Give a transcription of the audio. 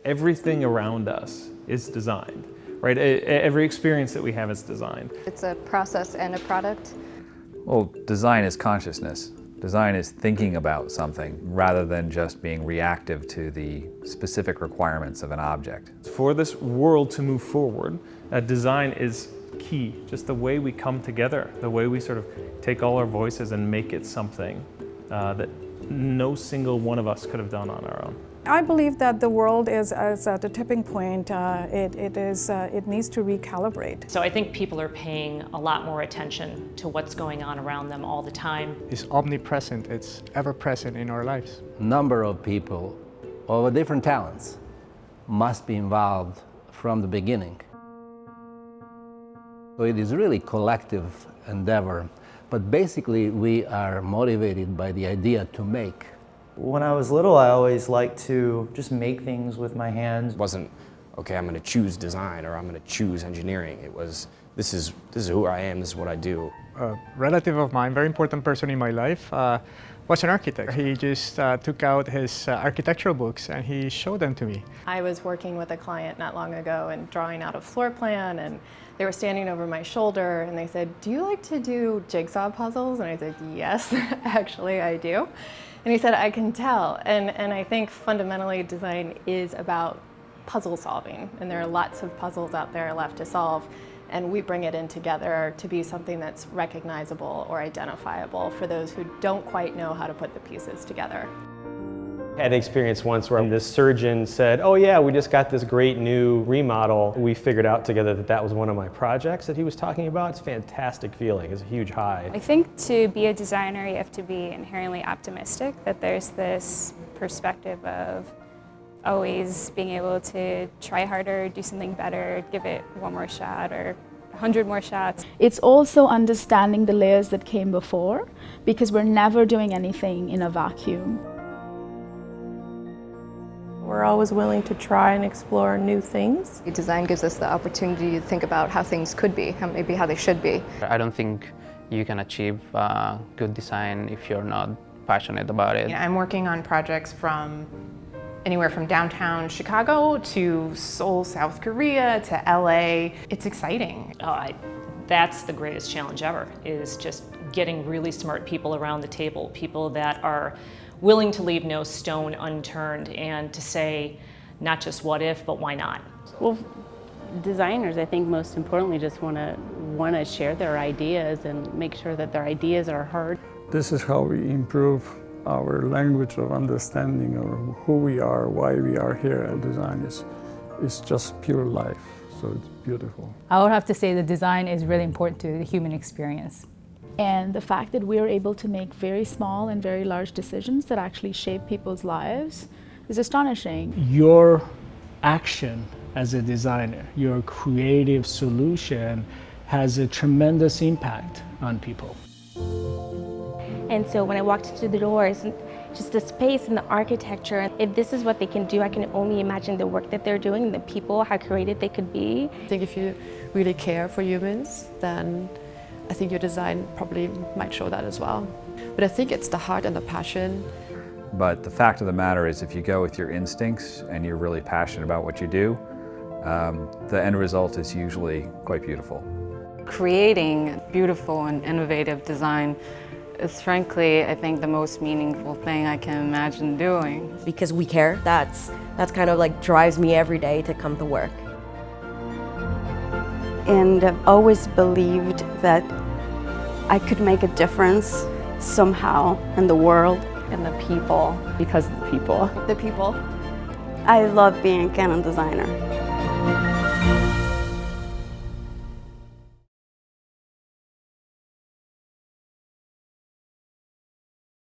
Everything around us is designed, right? Every experience that we have is designed. It's a process and a product. Well, design is consciousness. Design is thinking about something rather than just being reactive to the specific requirements of an object. For this world to move forward, design is key. Just the way we come together, the way we sort of take all our voices and make it something that no single one of us could have done on our own. I believe that the world is at a tipping point. It needs to recalibrate. So I think people are paying a lot more attention to what's going on around them all the time. It's omnipresent, it's ever present in our lives. Number of people of different talents must be involved from the beginning. So it is really collective endeavor, but basically we are motivated by the idea to make. When I was little, I always liked to just make things with my hands. It wasn't, okay, I'm going to choose design or I'm going to choose engineering. It was, this is who I am, this is what I do. A relative of mine, very important person in my life, was an architect. He just took out his architectural books and he showed them to me. I was working with a client not long ago and drawing out a floor plan, and they were standing over my shoulder and they said, "Do you like to do jigsaw puzzles?" And I said, "Yes, actually I do." And he said, "I can tell." And I think fundamentally design is about puzzle solving, and there are lots of puzzles out there left to solve, and we bring it in together to be something that's recognizable or identifiable for those who don't quite know how to put the pieces together. I had an experience once where this surgeon said, "Oh yeah, we just got this great new remodel." We figured out together that that was one of my projects that he was talking about. It's a fantastic feeling, it's a huge high. I think to be a designer you have to be inherently optimistic, that there's this perspective of always being able to try harder, do something better, give it one more shot or 100 more shots. It's also understanding the layers that came before, because we're never doing anything in a vacuum. We're always willing to try and explore new things. Design gives us the opportunity to think about how things could be, maybe how they should be. I don't think you can achieve good design if you're not passionate about it. I'm working on projects from anywhere from downtown Chicago to Seoul, South Korea to LA. It's exciting. That's the greatest challenge ever, is just getting really smart people around the table, people that are willing to leave no stone unturned and to say not just what if, but why not. Well, designers, I think most importantly, just want to share their ideas and make sure that their ideas are heard. This is how we improve our language of understanding of who we are, why we are here. And design is just pure life, so it's beautiful. I would have to say that design is really important to the human experience. And the fact that we're able to make very small and very large decisions that actually shape people's lives is astonishing. Your action as a designer, your creative solution has a tremendous impact on people. And so when I walked into the doors, just the space and the architecture, if this is what they can do, I can only imagine the work that they're doing and the people, how creative they could be. I think if you really care for humans, then I think your design probably might show that as well. But I think it's the heart and the passion. But the fact of the matter is, if you go with your instincts and you're really passionate about what you do, the end result is usually quite beautiful. Creating beautiful and innovative design is frankly, I think, the most meaningful thing I can imagine doing. Because we care, that's kind of like drives me every day to come to work. And I've always believed that I could make a difference somehow in the world. And the people, because of the people. The people. I love being a Canon designer.